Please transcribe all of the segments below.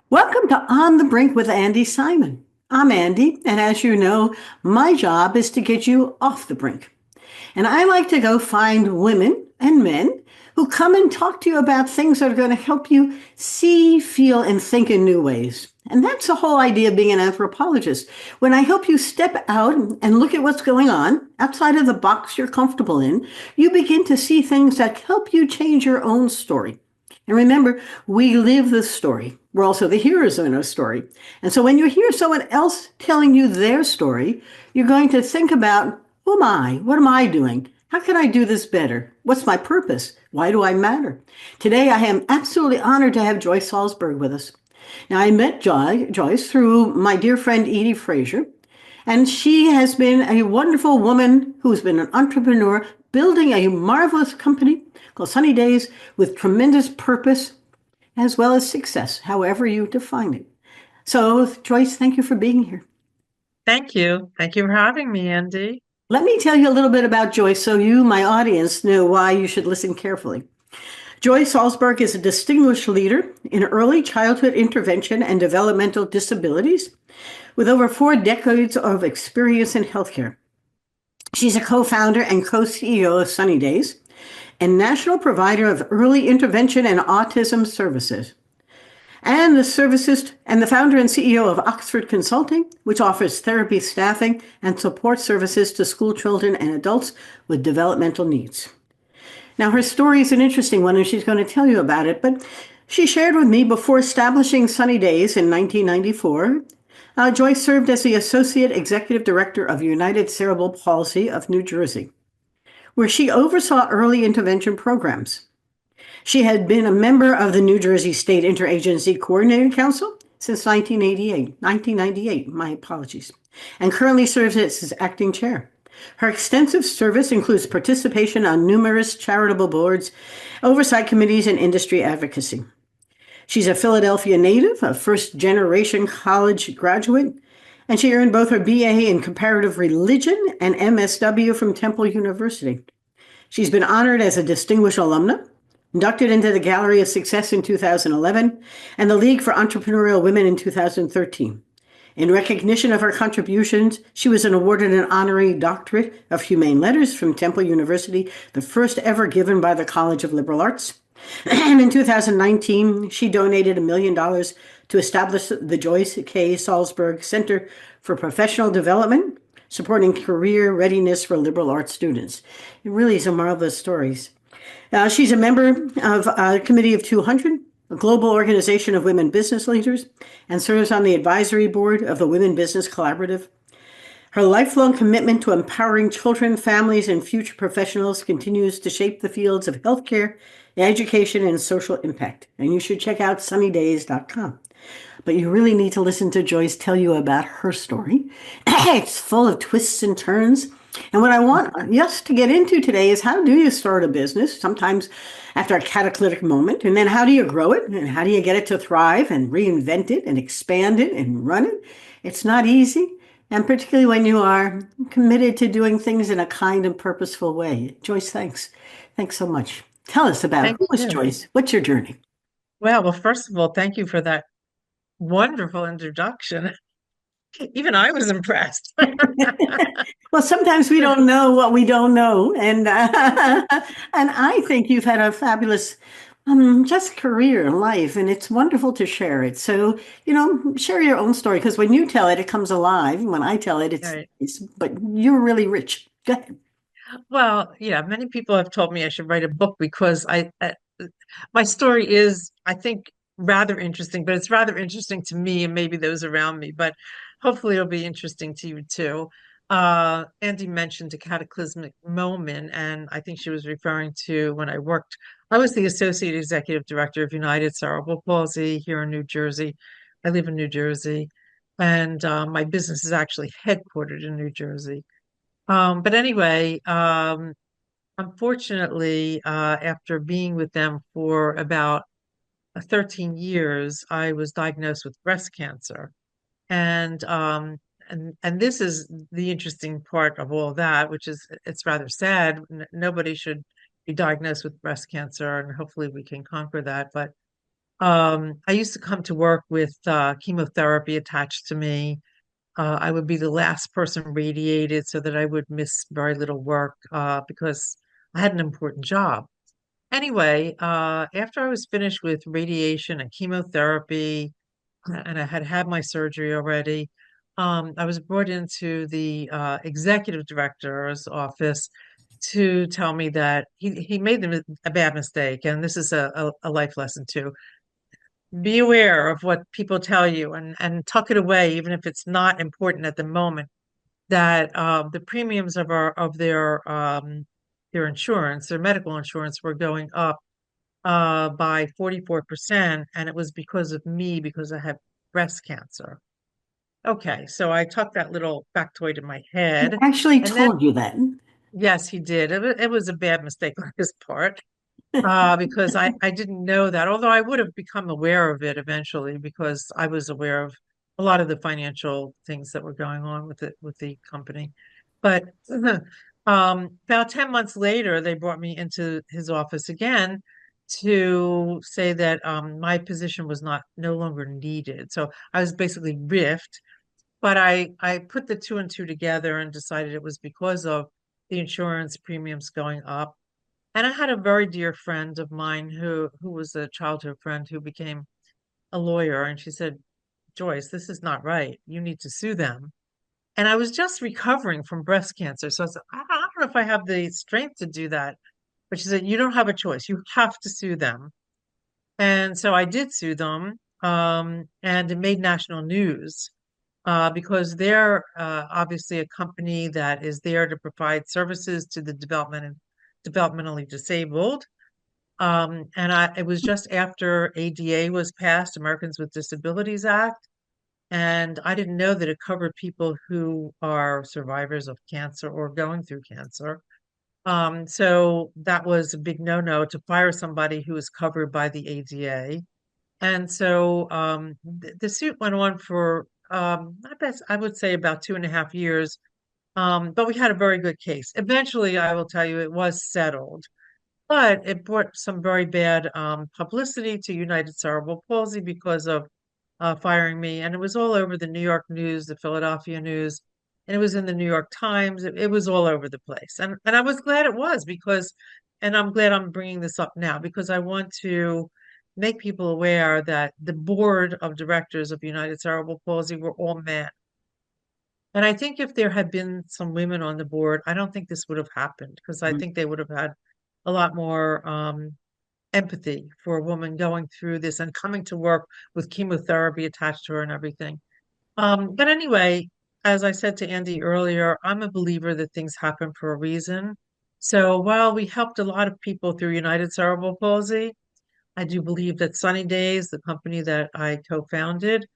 Welcome to On the Brink with Andi Simon. I'm Andi, and as you know, my job is to get you off the brink. And I like to go find women and men who come and talk to you about things that are going to help you see, feel, and think in new ways. And that's the whole idea of being an anthropologist. When I help you step out and look at what's going on outside of the box you're comfortable in, you begin to see things that help you change your own story. And remember, we live the story. We're also the heroes in our story. And so when you hear someone else telling you their story, you're going to think about, who am I? What am I doing? How can I do this better? What's my purpose? Why do I matter? Today, I am absolutely honored to have Joyce Salzberg with us. Now, I met Joyce through my dear friend Edie Frazier, and she has been a wonderful woman who's been an entrepreneur building a marvelous company called Sunny Days with tremendous purpose as well as success, however you define it. So, Joyce, thank you for being here. Thank you. Thank you for having me, Andy. Let me tell you a little bit about Joyce so you, my audience, know why you should listen carefully. Joyce Salzberg is a distinguished leader in early childhood intervention and developmental disabilities with over 4 decades of experience in healthcare. She's a co-founder and co-CEO of Sunny Days and national provider of early intervention and autism services. And the founder and CEO of Oxford Consulting, which offers therapy staffing and support services to school children and adults with developmental needs. Now, her story is an interesting one, and she's going to tell you about it, but she shared with me before establishing Sunny Days in 1994. Joyce served as the Associate Executive Director of United Cerebral Palsy of New Jersey, where she oversaw early intervention programs. She had been a member of the New Jersey State Interagency Coordinating Council since 1998, my apologies, and currently serves as acting chair. Her extensive service includes participation on numerous charitable boards, oversight committees, and industry advocacy. She's a Philadelphia native, a first-generation college graduate, and she earned both her BA in comparative religion and MSW from Temple University. She's been honored as a distinguished alumna, inducted into the Gallery of Success in 2011, and the League for Entrepreneurial Women in 2013. In recognition of her contributions, she was awarded an honorary doctorate of humane letters from Temple University, the first ever given by the College of Liberal Arts. And in 2019, she donated $1 million to establish the Joyce K. Salzberg Center for Professional Development, supporting career readiness for liberal arts students. It really is a marvelous story. She's a member of a committee of 200, a global organization of women business leaders, and serves on the advisory board of the Women Business Collaborative. Her lifelong commitment to empowering children, families, and future professionals continues to shape the fields of healthcare, education, and social impact. And you should check out sunnydays.com. But you really need to listen to Joyce tell you about her story. It's full of twists and turns. And what I want us to get into today is, how do you start a business, sometimes after a cataclysmic moment, and then how do you grow it, and how do you get it to thrive and reinvent it and expand it and run it? It's not easy, and particularly when you are committed to doing things in a kind and purposeful way. Joyce, thanks. Thanks so much. Tell us about, Thank who is you. Joyce? What's your journey? Well, first of all, thank you for that wonderful introduction. Even I was impressed. Well, sometimes we don't know what we don't know, and and I think you've had a fabulous, just career and life, and it's wonderful to share it. So, share your own story, because when you tell it, it comes alive. When I tell it, Right. but you're really rich. Go ahead. Well, yeah, many people have told me I should write a book because my story is, I think, rather interesting, but it's rather interesting to me and maybe those around me, but hopefully it'll be interesting to you too. Andy mentioned a cataclysmic moment, and I think she was referring to when I was the Associate Executive Director of United Cerebral Palsy here in New Jersey. I live in New Jersey, and my business is actually headquartered in New Jersey. But anyway, unfortunately, after being with them for about 13 years, I was diagnosed with breast cancer. And and this is the interesting part of all that, which is it's rather sad. Nobody should be diagnosed with breast cancer, and hopefully we can conquer that. But I used to come to work with chemotherapy attached to me. I would be the last person radiated so that I would miss very little work because I had an important job. Anyway, after I was finished with radiation and chemotherapy, and I had had my surgery already, I was brought into the executive director's office to tell me that he made a bad mistake, and this is a life lesson too. Be aware of what people tell you and tuck it away, even if it's not important at the moment. That the premiums of their insurance, their medical insurance, were going up by 44%, and it was because of me because I have breast cancer. Okay, so I tucked that little factoid in my He head, actually and then told you that. yes, he did. It was a bad mistake on his part because I didn't know that, although I would have become aware of it eventually because I was aware of a lot of the financial things that were going on with the company. But about 10 months later, they brought me into his office again to say that my position was not no longer needed. So I was basically riffed, but I put the two and two together and decided it was because of the insurance premiums going up. And I had a very dear friend of mine who was a childhood friend who became a lawyer, and she said, Joyce, this is not right. You need to sue them. And I was just recovering from breast cancer. So I said, I don't know if I have the strength to do that. But she said, you don't have a choice. You have to sue them. And so I did sue them. And it made national news because they're obviously a company that is there to provide services to the developmentally disabled. It was just after ADA was passed, Americans with Disabilities Act, and I didn't know that it covered people who are survivors of cancer or going through cancer. So that was a big no-no to fire somebody who is covered by the ADA. And so the suit went on for I would say about 2.5 years. But we had a very good case. Eventually, I will tell you, it was settled. But it brought some very bad publicity to United Cerebral Palsy because of firing me. And it was all over the New York news, the Philadelphia news, and it was in the New York Times. It was all over the place. And I was glad it was because, and I'm glad I'm bringing this up now because I want to make people aware that the board of directors of United Cerebral Palsy were all men. And I think if there had been some women on the board, I don't think this would have happened because I think they would have had a lot more empathy for a woman going through this and coming to work with chemotherapy attached to her and everything. But anyway, as I said to Andy earlier, I'm a believer that things happen for a reason. So while we helped a lot of people through United Cerebral Palsy, I do believe that Sunny Days, the company that I co-founded,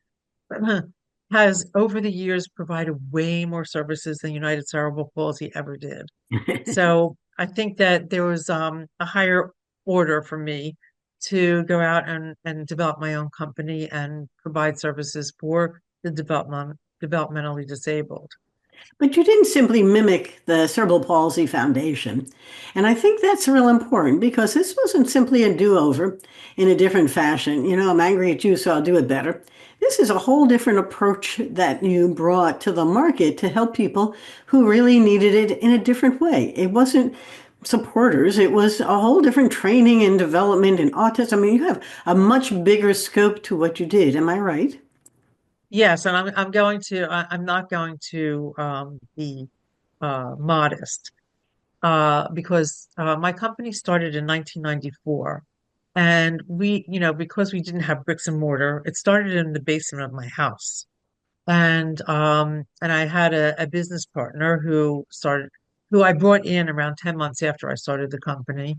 has over the years provided way more services than United Cerebral Palsy ever did. So I think that there was a higher order for me to go out and develop my own company and provide services for the developmentally disabled. But you didn't simply mimic the Cerebral Palsy Foundation. And I think that's real important because this wasn't simply a do-over in a different fashion. I'm angry at you, so I'll do it better. This is a whole different approach that you brought to the market to help people who really needed it in a different way. It wasn't supporters, it was a whole different training and development in autism. I mean, you have a much bigger scope to what you did. Am I right? Yes, and I'm not going to be modest because my company started in 1994. And because we didn't have bricks and mortar, it started in the basement of my house. And I had a business partner who I brought in around 10 months after I started the company.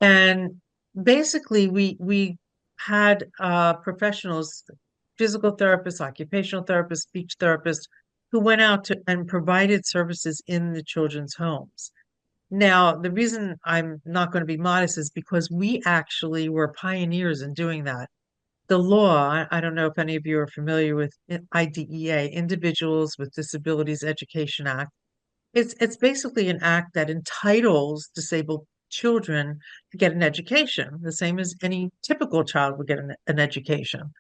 And basically we had professionals, physical therapists, occupational therapists, speech therapists, who went out and provided services in the children's homes. Now, the reason I'm not going to be modest is because we actually were pioneers in doing that. The law, I don't know if any of you are familiar with IDEA, Individuals with Disabilities Education Act. It's basically an act that entitles disabled children to get an education, the same as any typical child would get an education.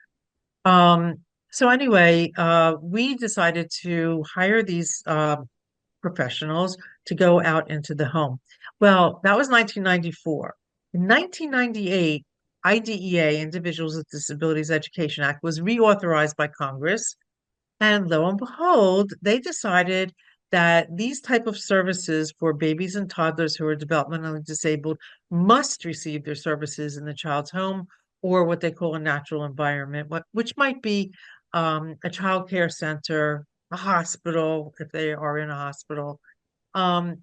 Um, so anyway, we decided to hire these professionals to go out into the home. Well, that was 1994. In 1998, IDEA, Individuals with Disabilities Education Act, was reauthorized by Congress. And lo and behold, they decided that these type of services for babies and toddlers who are developmentally disabled must receive their services in the child's home or what they call a natural environment, which might be a child care center, a hospital, if they are in a hospital.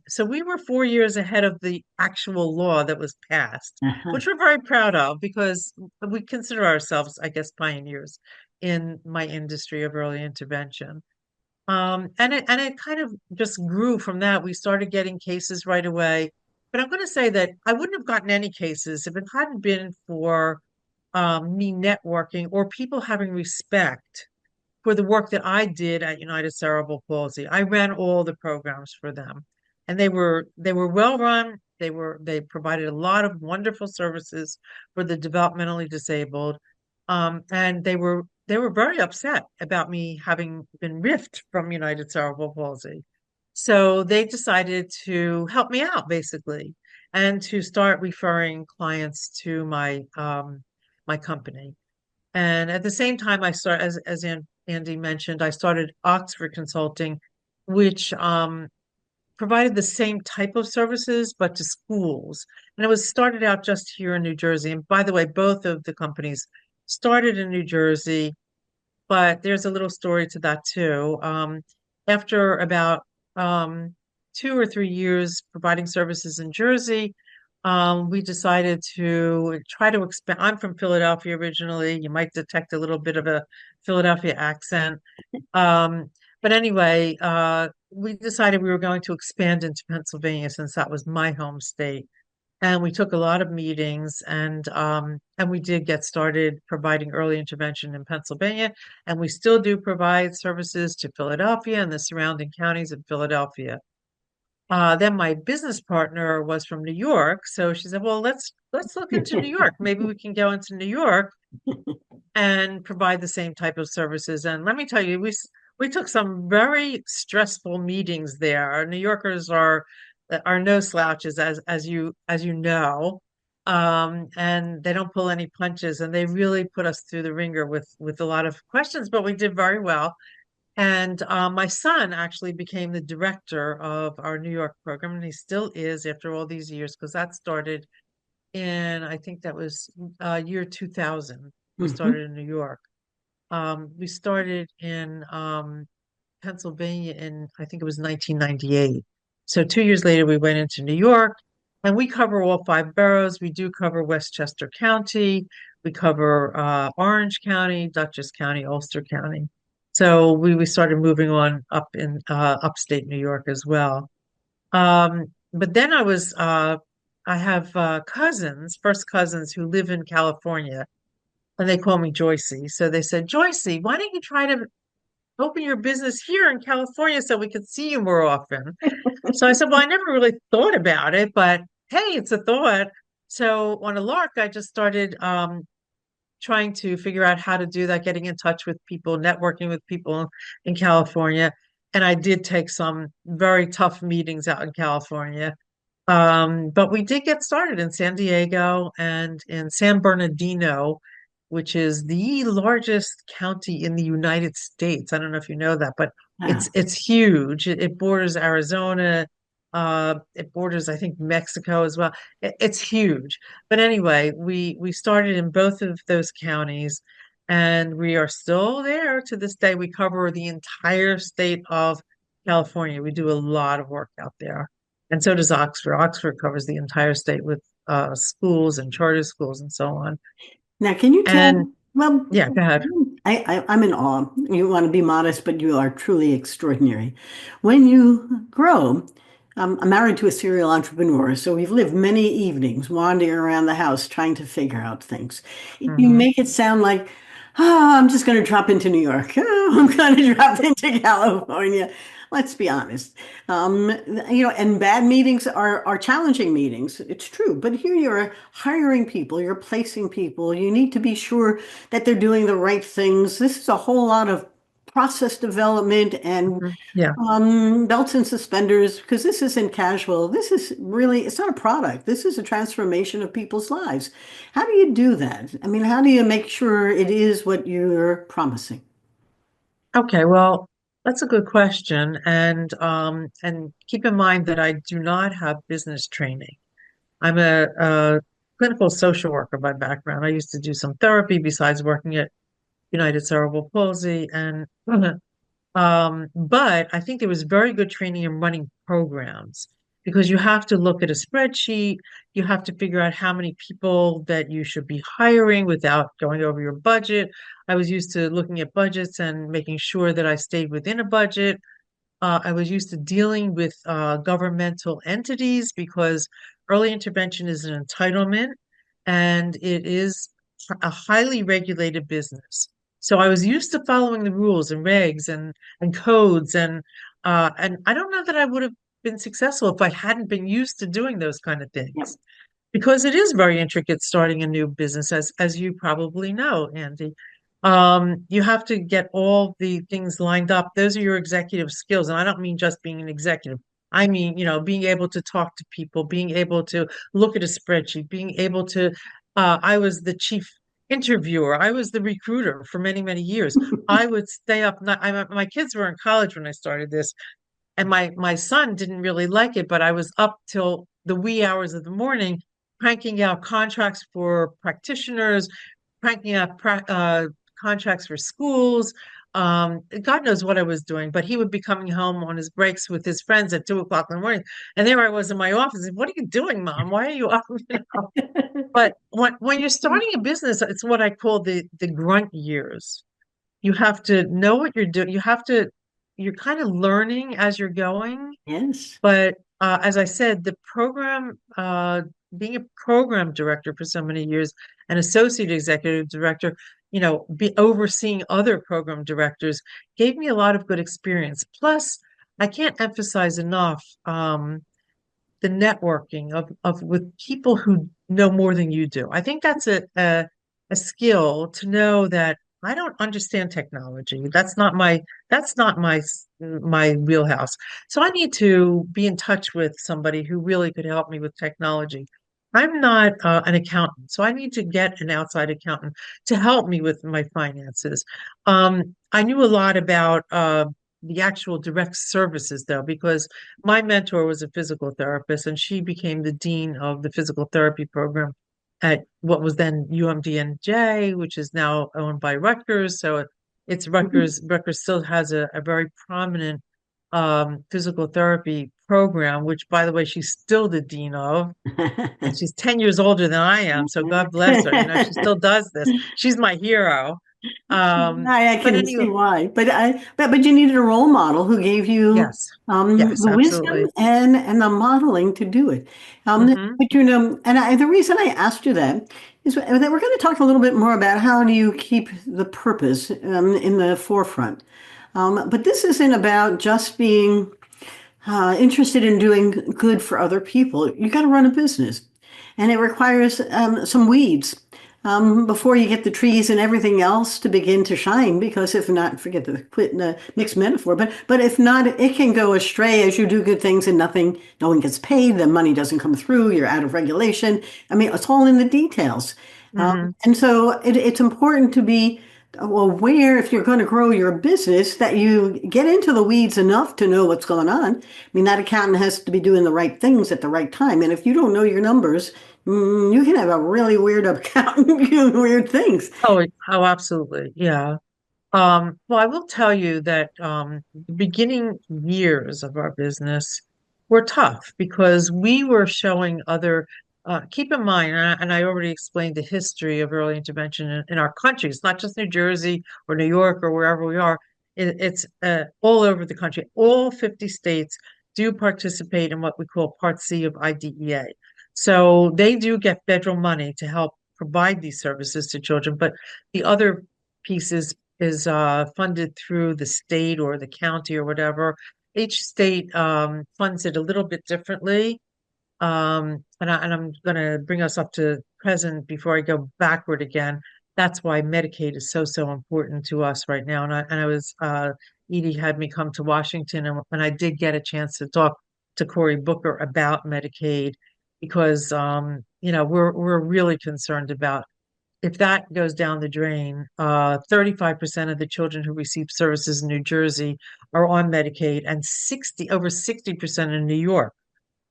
So we were 4 years ahead of the actual law that was passed, Uh-huh. which we're very proud of because we consider ourselves, I guess, pioneers in my industry of early intervention. And it kind of just grew from that. We started getting cases right away. But I'm going to say that I wouldn't have gotten any cases if it hadn't been for me networking or people having respect for the work that I did at United Cerebral Palsy. I ran all the programs for them, and they were well run. They provided a lot of wonderful services for the developmentally disabled, and they were very upset about me having been riffed from United Cerebral Palsy. So they decided to help me out basically, and to start referring clients to my company. And at the same time, as Andi mentioned, I started Oxford Consulting, which provided the same type of services, but to schools. And it was started out just here in New Jersey. And by the way, both of the companies started in New Jersey, but there's a little story to that too. After about 2 or 3 years providing services in Jersey, we decided to try to expand. I'm from Philadelphia originally. You might detect a little bit of a Philadelphia accent. Um, but anyway, we decided we were going to expand into Pennsylvania since that was my home state. And we took a lot of meetings and we did get started providing early intervention in Pennsylvania. And we still do provide services to Philadelphia and the surrounding counties of Philadelphia. Then my business partner was from New York, so she said, "Well, let's look into New York. Maybe we can go into New York and provide the same type of services." And let me tell you, we took some very stressful meetings there. Our New Yorkers are no slouches, as you know, and they don't pull any punches. And they really put us through the ringer with a lot of questions, but we did very well. And my son actually became the director of our New York program, and he still is after all these years, because that started in, I think that was year 2000. We Mhm. started in New York. We started in Pennsylvania in, I think it was 1998. So 2 years later, we went into New York, and we cover all five boroughs. We do cover Westchester County. We cover Orange County, Dutchess County, Ulster County. So we started moving on up in upstate New York as well. But then I have cousins, first cousins who live in California, and they call me Joycey. So they said, Joycey, why don't you try to open your business here in California so we could see you more often? So I said, well, I never really thought about it, but hey, it's a thought. So on a lark, I just started trying to figure out how to do that, getting in touch with people, networking with people in California. And I did take some very tough meetings out in California. But we did get started in San Diego and in San Bernardino, which is the largest county in the United States. I don't know if you know that, but it's Wow. it's huge. It borders Arizona. It borders, I think, Mexico as well. It's huge. But anyway, we started in both of those counties, and we are still there to this day. We cover the entire state of California. We do a lot of work out there. And so does Oxford. Oxford covers the entire state with schools and charter schools and so on. Now, can you tell? And Well, yeah, go ahead. I'm in awe. You want to be modest, but you are truly extraordinary. When you grow, I'm married to a serial entrepreneur, so we've lived many evenings wandering around the house trying to figure out things. You Hmm. make it sound like, oh, I'm just going to drop into New York. Oh, I'm going to drop into California. Let's be honest. Um, and bad meetings are challenging meetings. It's true. But here you're hiring people, you're placing people. You need to be sure that they're doing the right things. This is a whole lot of process development and Mhm. Yeah. belts and suspenders, because this isn't casual. This is really, it's not a product. This is a transformation of people's lives. How do you do that? I mean, how do you make sure it is what you're promising? Okay, well, that's a good question. And keep in mind that I do not have business training. I'm a clinical social worker by background. I used to do some therapy besides working at United Cerebral Palsy and but I think there was very good training in running programs because you have to look at a spreadsheet, you have to figure out how many people that you should be hiring without going over your budget. I was used to looking at budgets and making sure that I stayed within a budget. I was used to dealing with governmental entities because early intervention is an entitlement and it is a highly regulated business. So I was used to following the rules and regs and codes and I don't know that I would have been successful if I hadn't been used to doing those kind of Yep. things because it is very intricate starting a new business, as you probably know, Andy. You have to get all the things lined up. Those are your executive skills. And I don't mean just being an executive. I mean, being able to talk to people, being able to look at a spreadsheet, being able to, I was the chief interviewer. I was the recruiter for many, many years. I would stay up. My kids were in college when I started this, and my son didn't really like it, but I was up till the wee hours of the morning cranking out contracts for practitioners, cranking out contracts for schools. God knows what I was doing, but he would be coming home on his breaks with his friends at 2 o'clock in the morning. And there I was in my office. What are you doing, Mom? Why are you up? But when you're starting a business, it's what I call the grunt years. You have to know what you're doing. You're kind of learning as you're going. Yes. But as I said, being a program director for so many years, an associate executive director, be overseeing other program directors gave me a lot of good experience. Plus, I can't emphasize enough the networking of with people who know more than you do. I think that's a skill to know that I don't understand technology. That's not my wheelhouse. So I need to be in touch with somebody who really could help me with technology. I'm not an accountant, so I need to get an outside accountant to help me with my finances. I knew a lot about the actual direct services, though, because my mentor was a physical therapist, and she became the dean of the physical therapy program at what was then UMDNJ, which is now owned by Rutgers. So it's Mhm. Rutgers. Rutgers still has a very prominent physical therapy program, which, by the way, she's still the dean of. And she's 10 years older than I am. So God bless her. She still does this. She's my hero. I But can anyway, see why, but you needed a role model who gave you yes, yes, the wisdom absolutely. and the modeling to do it. Hmm. But the reason I asked you that is that we're going to talk a little bit more about how do you keep the purpose in the forefront. But this isn't about just being interested in doing good for other people. You got to run a business, and it requires some weeds before you get the trees and everything else to begin to shine. Because if not, forget the quit the mixed metaphor. But if not, it can go astray as you do good things and no one gets paid. The money doesn't come through. You're out of regulation. I mean, it's all in the details. Hmm. And so it's important to be aware if you're going to grow your business that you get into the weeds enough to know what's going on. I mean, that accountant has to be doing the right things at the right time. And if you don't know your numbers, you can have a really weird accountant doing weird things. Oh, absolutely. Yeah. Well, I will tell you that the beginning years of our business were tough because we were showing keep in mind, and I already explained the history of early intervention in our country. It's not just New Jersey or New York or wherever we are. It's all over the country. All 50 states do participate in what we call Part C of IDEA. So they do get federal money to help provide these services to children, but the other pieces is funded through the state or the county or whatever. each state funds it a little bit differently. And I'm going to bring us up to present before I go backward again. That's why Medicaid is so important to us right now. And I was Edie had me come to Washington, and I did get a chance to talk to Cory Booker about Medicaid because we're really concerned about if that goes down the drain. 35% of the children who receive services in New Jersey are on Medicaid, and 60% in New York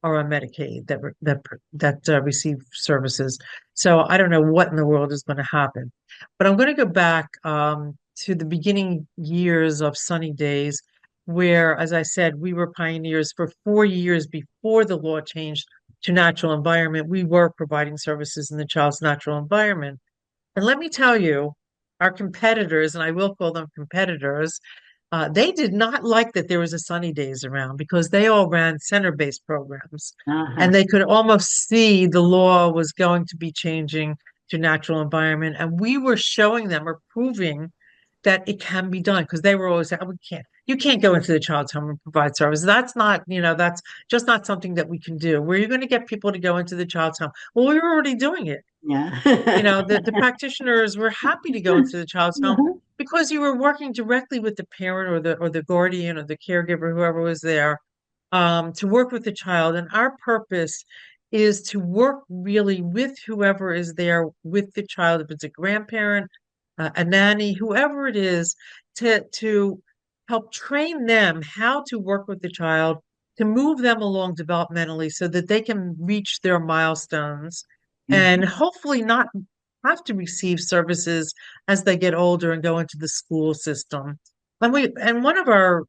are on Medicaid that receive services. So I don't know what in the world is going to happen. But I'm going to go back to the beginning years of Sunny Days, where, as I said, we were pioneers for 4 years before the law changed to natural environment. We were providing services in the child's natural environment. And let me tell you, our competitors, and I will call them competitors, they did not like that there was a Sunny Days around because they all ran center-based programs. Uh-huh. And they could almost see the law was going to be changing to natural environment. And we were showing them or proving that it can be done because they were always saying, oh, you can't go into the child's home and provide service. That's not, that's just not something that we can do. Where are you going to get people to go into the child's home? Well, we were already doing it. Yeah. The practitioners were happy to go into the child's home because you were working directly with the parent or the guardian or the caregiver, whoever was there, to work with the child. And our purpose is to work really with whoever is there with the child, if it's a grandparent, a nanny, whoever it is, to help train them how to work with the child, to move them along developmentally so that they can reach their milestones and Mhm. hopefully not have to receive services as they get older and go into the school system. And one of our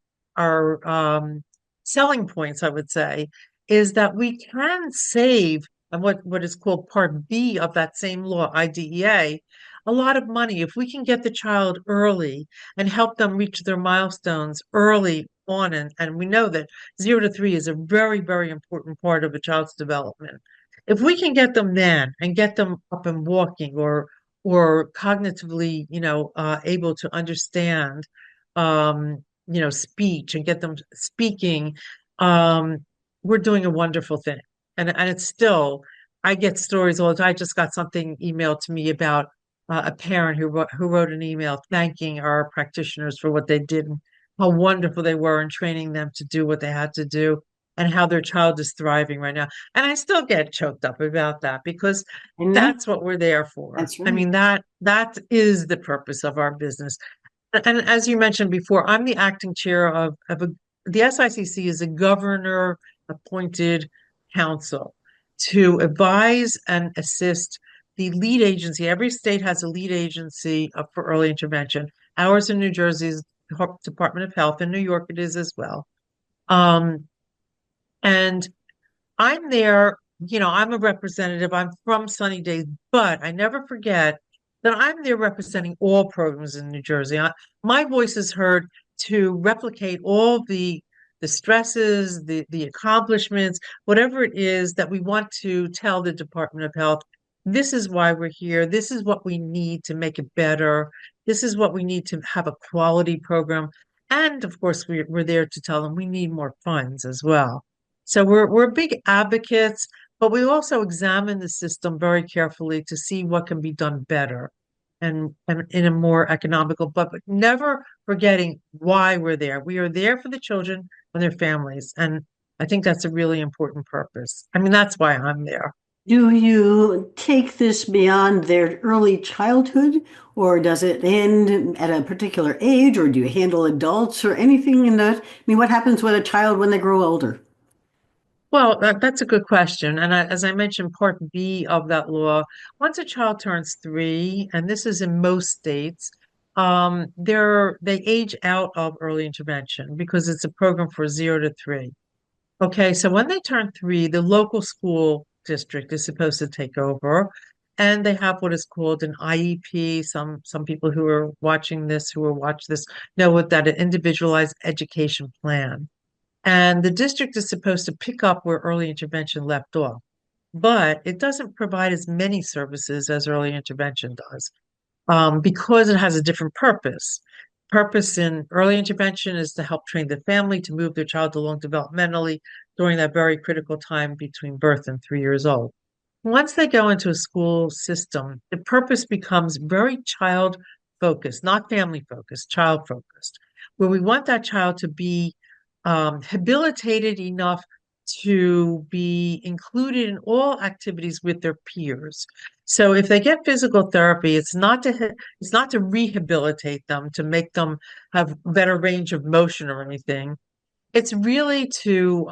selling points, I would say, is that we can save, and what is called Part B of that same law, IDEA, a lot of money if we can get the child early and help them reach their milestones early on. And we know that 0 to 3 is a very important part of a child's development. If we can get them then and get them up and walking or cognitively, able to understand, speech and get them speaking, um, we're doing a wonderful thing. And it's still, I get stories all the time. I just got something emailed to me about a parent who wrote an email thanking our practitioners for what they did and how wonderful they were in training them to do what they had to do and how their child is thriving right now. And I still get choked up about that because I know. that's what we're there for. That's I right. mean, that is the purpose of our business. And as you mentioned before, I'm the acting chair the SICC is a governor appointed council to advise and assist the lead agency. Every state has a lead agency for early intervention. Ours in New Jersey is Department of Health. In New York, it is as well. Um, and I'm there, I'm a representative. I'm from Sunny Days, but I never forget that I'm there representing all programs in New Jersey. My voice is heard to replicate all the stresses, the accomplishments, whatever it is that we want to tell the Department of Health. This is why we're here. This is what we need to make it better. This is what we need to have a quality program. And of course, we're there to tell them we need more funds as well. So we're big advocates, but we also examine the system very carefully to see what can be done better and in a more economical, but never forgetting why we're there. We are there for the children and their families. And I think that's a really important purpose. I mean, that's why I'm there. Do you take this beyond their early childhood, or does it end at a particular age, or do you handle adults or anything in that? I mean, what happens with a child when they grow older? Well, that's a good question. And as I mentioned, Part B of that law, once a child turns 3, and this is in most states, they age out of early intervention because it's a program for 0 to 3. Okay, so when they turn 3, the local school district is supposed to take over, and they have what is called an IEP. Some people who are watching this, who will watch this, know what that an individualized education plan. And the district is supposed to pick up where early intervention left off, but it doesn't provide as many services as early intervention does because it has a different purpose. purpose in early intervention is to help train the family to move their child along developmentally during that very critical time between birth and 3 years old. Once they go into a school system, the purpose becomes very child focused, not family focused, child focused, where we want that child to be habilitated enough to be included in all activities with their peers. So if they get physical therapy, it's not to rehabilitate them, to make them have better range of motion or anything. It's really to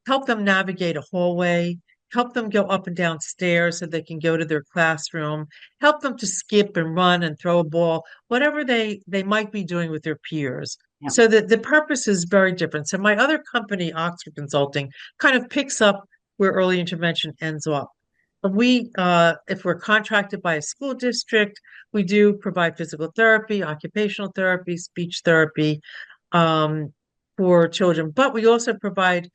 help them navigate a hallway, help them go up and down stairs so they can go to their classroom, help them to skip and run and throw a ball, whatever they might be doing with their peers. Yeah. So that the purpose is very different. So my other company, Oxford Consulting, kind of picks up where early intervention ends up. If we're contracted by a school district, we do provide physical therapy, occupational therapy, speech therapy, um, for children, but we also provide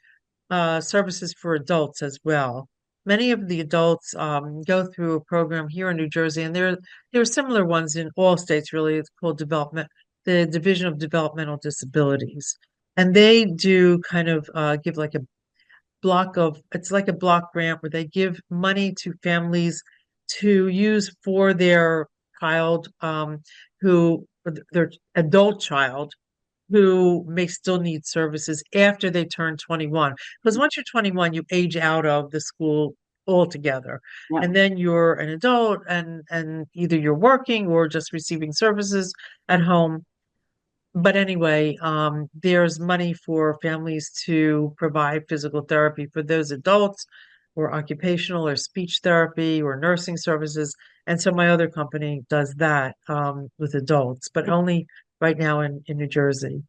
services for adults as well. Many of the adults go through a program here in New Jersey, and there are similar ones in all states, really. It's called the Division of Developmental Disabilities. And they do kind of give like a it's like a block grant where they give money to families to use for their child, their adult child who may still need services after they turn 21. Because once you're 21, you age out of the school altogether. Yeah. And then you're an adult and either you're working or just receiving services at home. But anyway, there's money for families to provide physical therapy for those adults, or occupational or speech therapy or nursing services. And so my other company does that with adults, but only right now in New Jersey.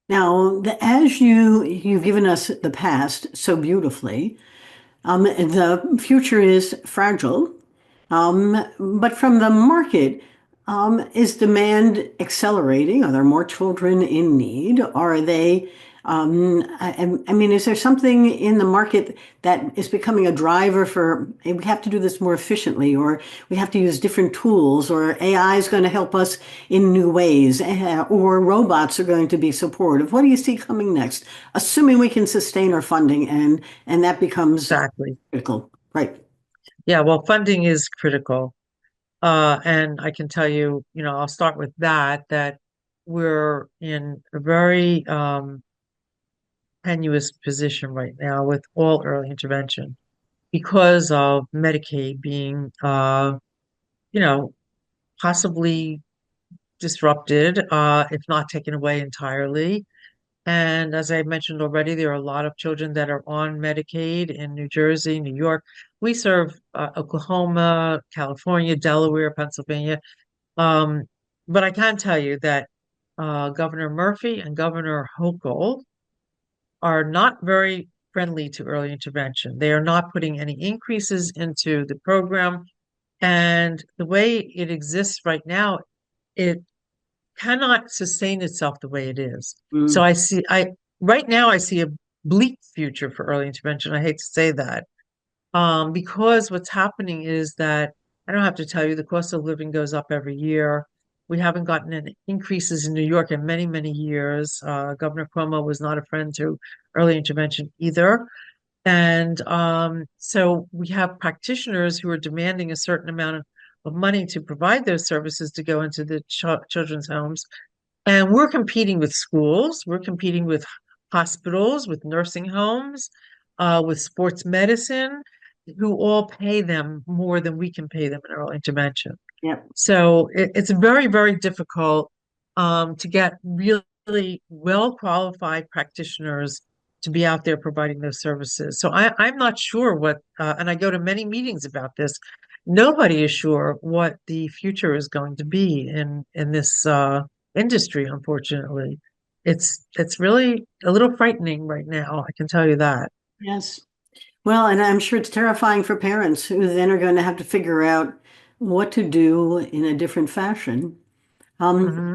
Now, as you've given us the past so beautifully, the future is fragile. But from the market, is demand accelerating? Are there more children in need? Are they, I mean, is there something in the market that is becoming a driver for, "Hey, we have to do this more efficiently, or we have to use different tools, or AI is going to help us in new ways, or robots are going to be supportive"? What do you see coming next? Assuming we can sustain our funding and that becomes Exactly. critical, right? Yeah, well, funding is critical. And I can tell you, I'll start with that we're in a very tenuous position right now with all early intervention because of Medicaid being, you know, possibly disrupted, if not taken away entirely. And as I mentioned already, there are a lot of children that are on Medicaid in New Jersey, New York. We serve Oklahoma, California, Delaware, Pennsylvania. Um, but I can tell you that Governor Murphy and Governor Hochul are not very friendly to early intervention. They are not putting any increases into the program. And the way it exists right now, it cannot sustain itself the way it is. So Mm. right now I see a bleak future for early intervention. I hate to say that. Because what's happening is that I don't have to tell you the cost of living goes up every year. We haven't gotten any increases in New York in many, many years. Governor Cuomo was not a friend to early intervention either. And so we have practitioners who are demanding a certain amount of money to provide those services to go into the children's homes. And we're competing with schools, we're competing with hospitals, with nursing homes, with sports medicine, who all pay them more than we can pay them in early intervention. Yep. So it's very, very difficult to get really well qualified practitioners to be out there providing those services. So I'm not sure and I go to many meetings about this. Nobody is sure what the future is going to be in this industry, unfortunately. It's really a little frightening right now, I can tell you that. Yes. Well, and I'm sure it's terrifying for parents who then are going to have to figure out what to do in a different fashion. Um, Hmm.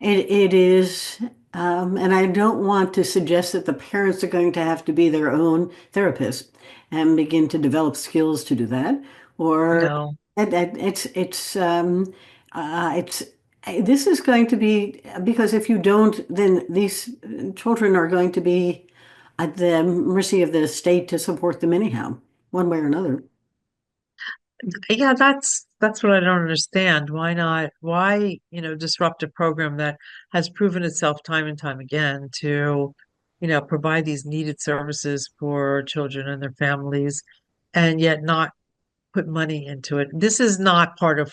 it is, and I don't want to suggest that the parents are going to have to be their own therapist and begin to develop skills to do that, or No. it's This is going to be because if you don't, then these children are going to be at the mercy of the state to support them anyhow, one way or another. Yeah, that's what I don't understand. Why not? Why, disrupt a program that has proven itself time and time again to, provide these needed services for children and their families, and yet not put money into it. This is not part of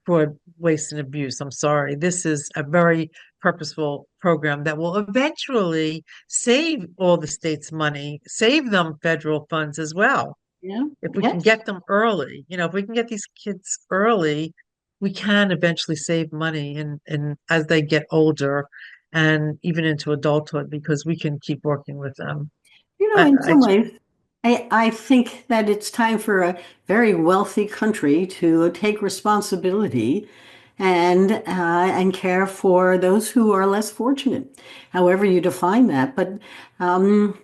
fraud, waste, and abuse. I'm sorry. This is a very purposeful program that will eventually save all the state's money, save them federal funds as well. Yeah. If we can Yes. get them early, if we can get these kids early, we can eventually save money and as they get older and even into adulthood because we can keep working with them. In I some ways, I think that it's time for a very wealthy country to take responsibility and care for those who are less fortunate, however you define that. But um,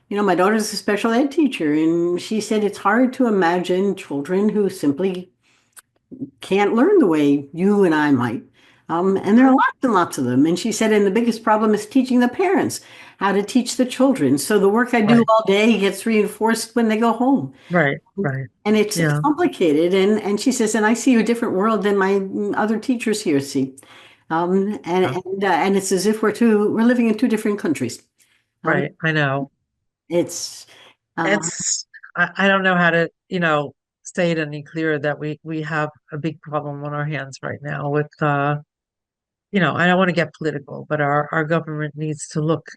my daughter's a special ed teacher, and she said it's hard to imagine children who simply can't learn the way you and I might. And there are Mhm. lots and lots of them. And she said, and the biggest problem is teaching the parents how to teach the children. So the work I do Right, all day gets reinforced when they go home. right, right. And it's Yeah. complicated. And she says, and I see a different world than my other teachers here see. And it's as if we're living in two different countries. Um, Right, I know. it's uh, It's I don't know how to, say it any clearer that we have a big problem on our hands right now with I don't want to get political, but our government needs to look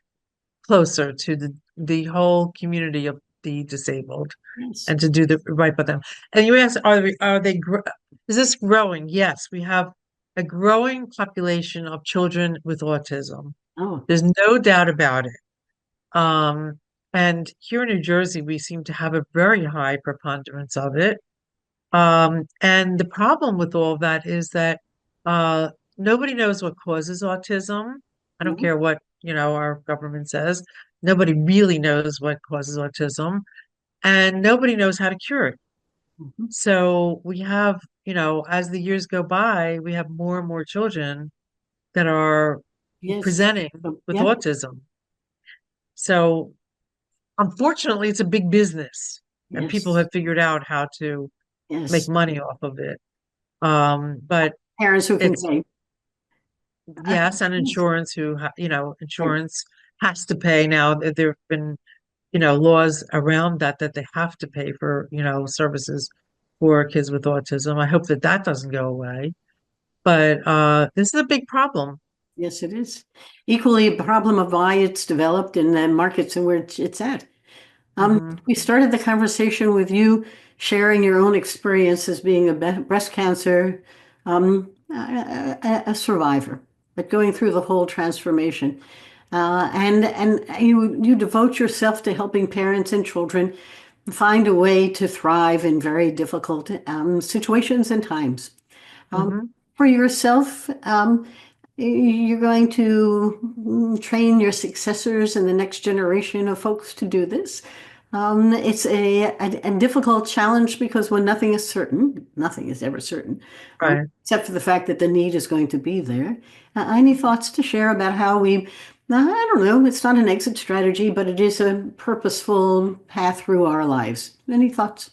closer to the whole community of the disabled yes. and to do the right by them. And you asked, is this growing? Yes, we have a growing population of children with autism. Oh, There's no doubt about it. Um, and here in New Jersey, we seem to have a very high preponderance of it. And the problem with all of that is that uh, nobody knows what causes autism. I don't no. care what, our government says. Nobody really knows what causes autism, and nobody knows how to cure it. Mhm. So we have, as the years go by, we have more and more children that are Yes. presenting with Yeah. autism. So unfortunately, it's a big business, and people Yes. have figured out how to make Yes. money off of it. But Parents who can it's pay. Uh, yes, and yes. insurance Right. insurance has to pay now. There have been, laws around that they have to pay for, services for kids with autism. I hope that that doesn't go away. But this is a big problem. Yes, it is. Equally a problem of why it's developed in the markets and where it's at. Hmm. We started the conversation with you sharing your own experience as being a breast cancer, a survivor, but going through the whole transformation. And you devote yourself to helping parents and children find a way to thrive in very difficult situations and times. Um, Hmm. for yourself, you're going to train your successors and the next generation of folks to do this. It's a difficult challenge because when nothing is certain, nothing is ever certain, Right. except for the fact that the need is going to be there. Any thoughts to share about how I don't know, it's not an exit strategy, but it is a purposeful path through our lives. Any thoughts?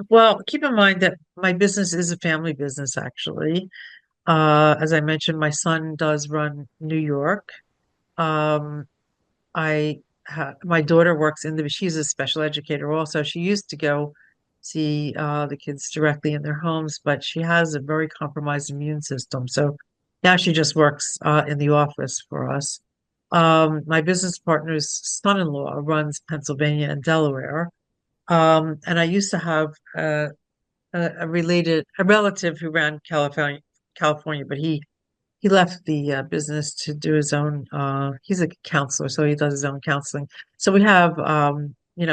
Well, keep in mind that my business is a family business, actually. As I mentioned, my son does run New York. Um, my daughter works she's a special educator also. She used to go see the kids directly in their homes, but she has a very compromised immune system. So now she just works in the office for us. My business partner's son-in-law runs Pennsylvania and Delaware. And I used to have a relative who ran California, but he left the business to do his own he's a counselor, so he does his own counseling. So we have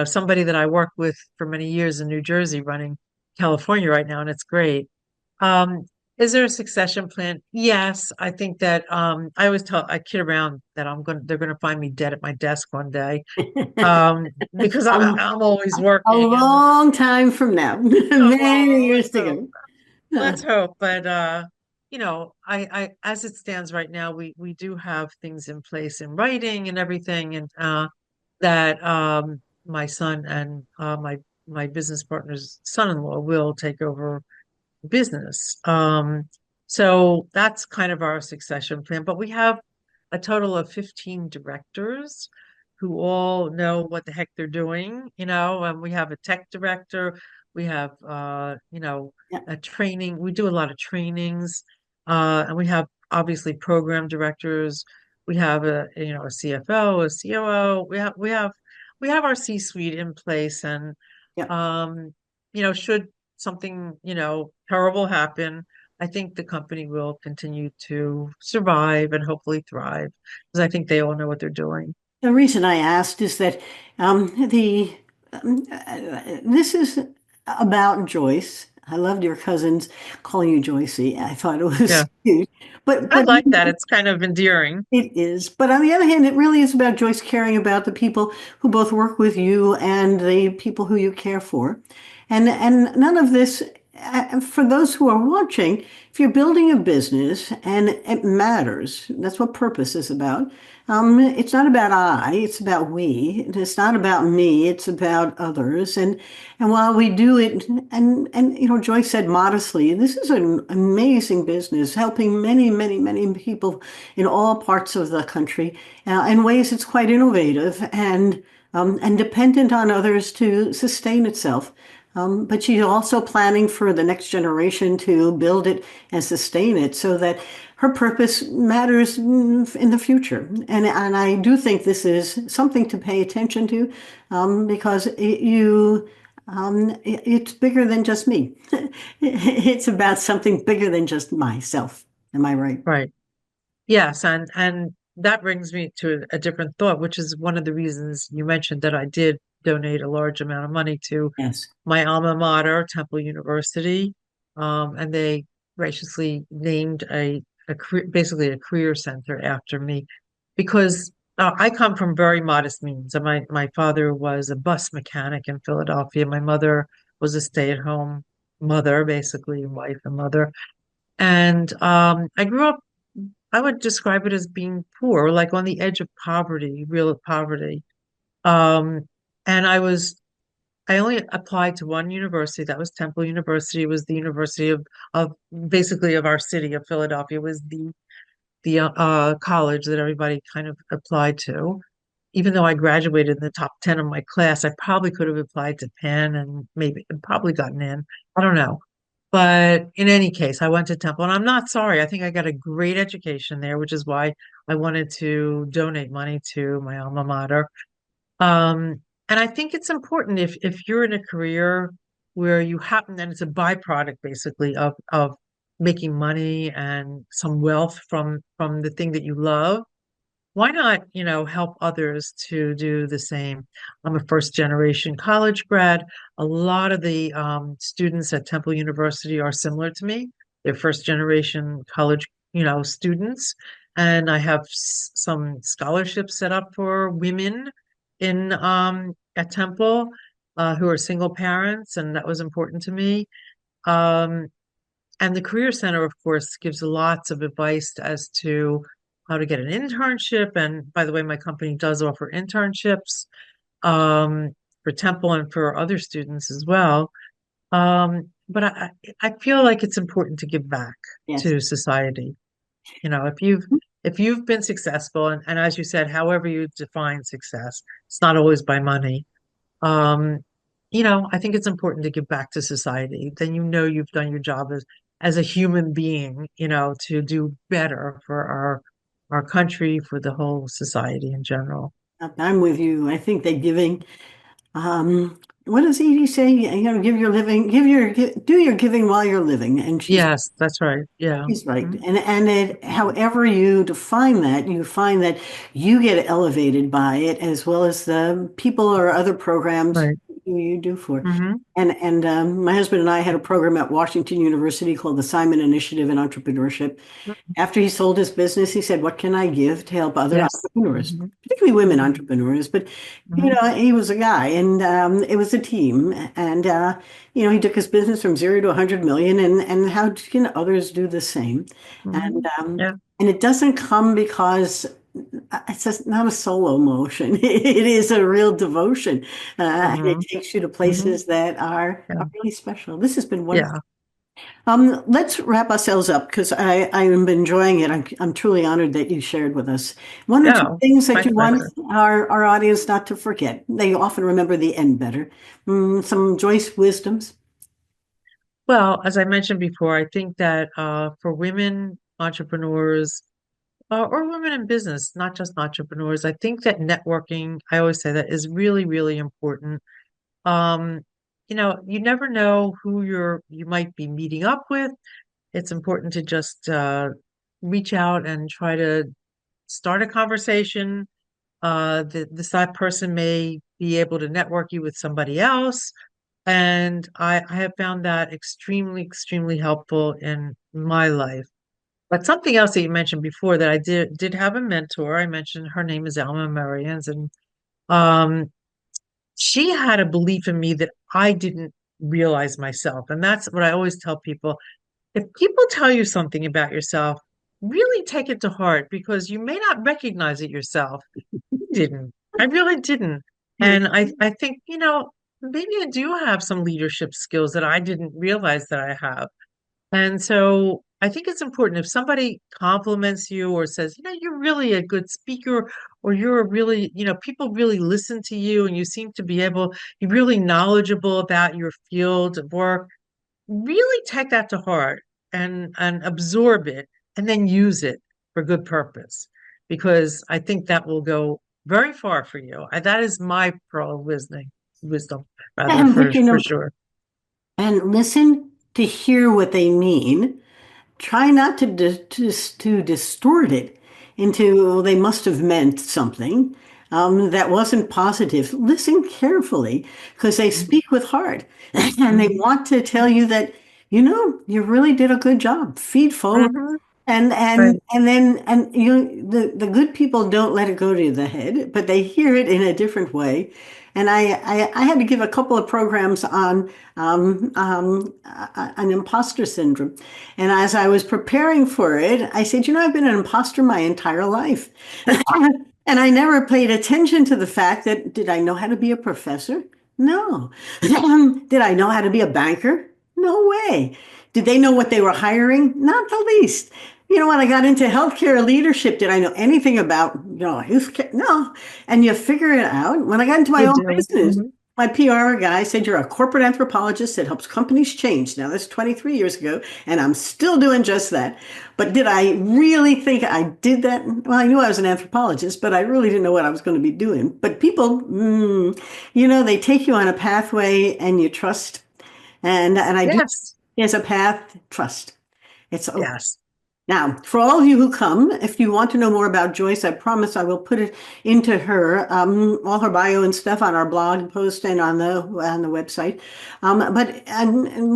somebody that I work with for many years in New Jersey running California right now, and it's great. um is there a succession plan? Yes, I think that I kid around that they're gonna find me dead at my desk one day, because Um, I'm always a working. And long time from now, oh, well, many years to go. let's hope. But as it stands right now, we do have things in place in writing and everything, and that my son and my business partner's son-in-law will take over business. So that's kind of our succession plan. But we have a total of 15 directors who all know what the heck they're doing, and we have a tech director, we have Yeah. a training, we do a lot of trainings, and we have obviously program directors, we have a CFO, a COO, we have our C-suite in place, and Yeah. should something, terrible happen, I think the company will continue to survive and hopefully thrive because I think they all know what they're doing. The reason I asked is that the this is about Joyce. I loved your cousins calling you Joycey. I thought it was Yeah, cute, but I but like that. It's kind of endearing. it is. But on the other hand, it really is about Joyce caring about the people who both work with you and the people who you care for. And none of this, for those who are watching, if you're building a business and it matters, that's what purpose is about. It's not about I, it's about we. It's not about me, it's about others. And while we do it, and Joyce said modestly, this is an amazing business, helping many, many, many people in all parts of the country in ways it's quite innovative and dependent on others to sustain itself. But she's also planning for the next generation to build it and sustain it so that her purpose matters in the future. And I do think this is something to pay attention to because it's bigger than just me. It's about something bigger than just myself. Am I right? Right. Yes, and that brings me to a different thought, which is one of the reasons you mentioned that I did donate a large amount of money to Yes. my alma mater, Temple University, and they graciously named basically a career center after me because I come from very modest means. And my father was a bus mechanic in Philadelphia. My mother was a stay-at-home mother, basically wife and mother. And I grew up, I would describe it as being poor, like on the edge of poverty, real poverty. Um, and I only applied to one university. That was Temple University. It was the university of basically of our city of Philadelphia. It was the college that everybody kind of applied to. Even though I graduated in the top 10 of my class, I probably could have applied to Penn and maybe and probably gotten in. I don't know. But in any case, I went to Temple and I'm not sorry. I think I got a great education there, which is why I wanted to donate money to my alma mater. And I think it's important if you're in a career where you happen, and it's a byproduct basically of making money and some wealth from the thing that you love, why not, help others to do the same? I'm a first generation college grad. A lot of the students at Temple University are similar to me. They're first generation college, students. And I have some scholarships set up for women in at Temple who are single parents, and that was important to me. Um, and the Career Center, of course, gives lots of advice as to how to get an internship. And by the way, my company does offer internships for Temple and for other students as well. But I feel like it's important to give back Yes. to society. If you've been successful, and as you said, however you define success, it's not always by money. Um, I think it's important to give back to society. Then you've done your job as a human being, to do better for our country, for the whole society in general. I'm with you. I think that giving, what does Edie say? Give your living, do your giving while you're living. And Yes, that's right. Yeah. she's right. Mhm. However you define that, you find that you get elevated by it as well as the people or other programs Right. who you do for. Hmm. And my husband and I had a program at Washington University called the Simon Initiative in Entrepreneurship. After he sold his business, he said, "What can I give to help other Yes. entrepreneurs, Hmm. particularly women Hmm. entrepreneurs?" But Hmm. he was a guy, and it was a team, and he took his business from zero to 100 million, and how can others do the same? And Hmm. um, Yeah. and it doesn't come because it's just not a solo motion. It is a real devotion, and it Hmm. takes you to Hmm. places that are Yeah. really special. This has been wonderful. Yeah. Let's wrap ourselves up because I am enjoying it. I'm truly honored that you shared with us. One or two Yeah. things that My you want pleasure. our audience not to forget. They often remember the end better. Some Joyce wisdoms. Well, as I mentioned before, I think that for women entrepreneurs or women in business, not just entrepreneurs, I think that networking, I always say that is really, really important. Um, you never know who you might be meeting up with. It's important to just reach out and try to start a conversation. That person may be able to network you with somebody else. And I have found that extremely, extremely helpful in my life. But something else that you mentioned before that I did have a mentor. I mentioned her name is Alma Marians, and um, she had a belief in me that I didn't realize myself. And that's what I always tell people. If people tell you something about yourself, really take it to heart because you may not recognize it yourself. Didn't. I really didn't. Hmm. And I think, maybe I do have some leadership skills that I didn't realize that I have. And so I think it's important if somebody compliments you or says, you're really a good speaker, or you're a really, people really listen to you and you seem to be you're really knowledgeable about your field of work, really take that to heart and absorb it and then use it for good purpose. Because I think that will go very far for you. That is my pearl of wisdom rather And picking for them sure. and listen to hear what they mean. Try not to distort it into, well, they must have meant something that wasn't positive. Listen carefully because they Mhm. speak with heart and they Mhm. want to tell you that, you really did a good job. Feed forward. Mhm. And Right. the good people don't let it go to the head, but they hear it in a different way. And I had to give a couple of programs on an imposter syndrome. And as I was preparing for it, I said, I've been an imposter my entire life. And I never paid attention to the fact that, did I know how to be a professor? No. Did I know how to be a banker? No way. Did they know what they were hiring? Not the least. When I got into healthcare leadership, did I know anything about, healthcare? No. And you figure it out. When I got into my You own do. business, Hmm. my PR guy said, "You're a corporate anthropologist that helps companies change." Now, that's 23 years ago, and I'm still doing just that. But did I really think I did that? Well, I knew I was an anthropologist, but I really didn't know what I was going to be doing. But people, they take you on a pathway and you trust. And I do, Yes. there's a path, trust. It's open. Yes. Now, for all of you who come, if you want to know more about Joyce, I promise I will put it into all her bio and stuff on our blog post and on the website. And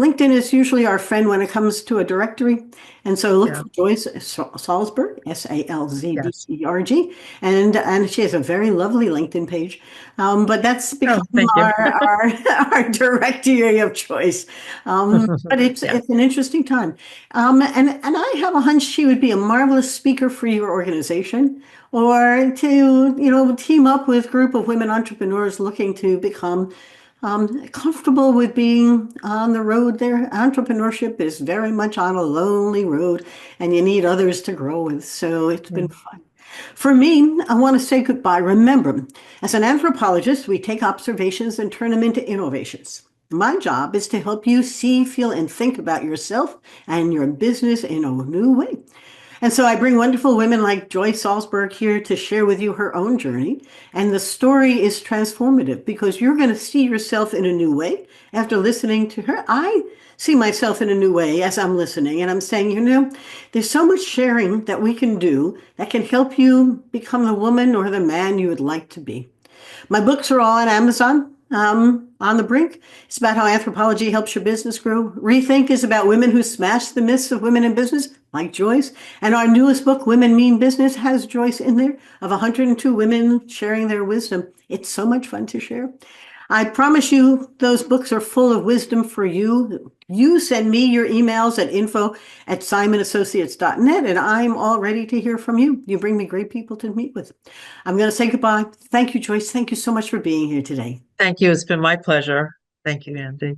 LinkedIn is usually our friend when it comes to a directory. And so look Yeah. for Joyce Salzberg, Yes. Salzberg, and she has a very lovely LinkedIn page. But that's Oh, become thank you. our directory of choice. But it's Yeah. it's an interesting time. And I have a hunch she would be a marvelous speaker for your organization or to, team up with a group of women entrepreneurs looking to become comfortable with being on the road there. Entrepreneurship is very much on a lonely road and you need others to grow with. So it's been Mm. fun. For me, I want to say goodbye. Remember, as an anthropologist, we take observations and turn them into innovations. My job is to help you see, feel, and think about yourself and your business in a new way. And so I bring wonderful women like Joyce Salzberg here to share with you her own journey. And the story is transformative because you're going to see yourself in a new way after listening to her. I see myself in a new way as I'm listening. And I'm saying, there's so much sharing that we can do that can help you become the woman or the man you would like to be. My books are all on Amazon. On the Brink, it's about how anthropology helps your business grow. Rethink is about women who smash the myths of women in business, like Joyce. And our newest book, Women Mean Business, has Joyce in there, of 102 women sharing their wisdom. It's so much fun to share. I promise you those books are full of wisdom for you. You send me your emails at info@simonassociates.net, and I'm all ready to hear from you. You bring me great people to meet with. I'm going to say goodbye. Thank you, Joyce. Thank you so much for being here today. Thank you. It's been my pleasure. Thank you, Andi.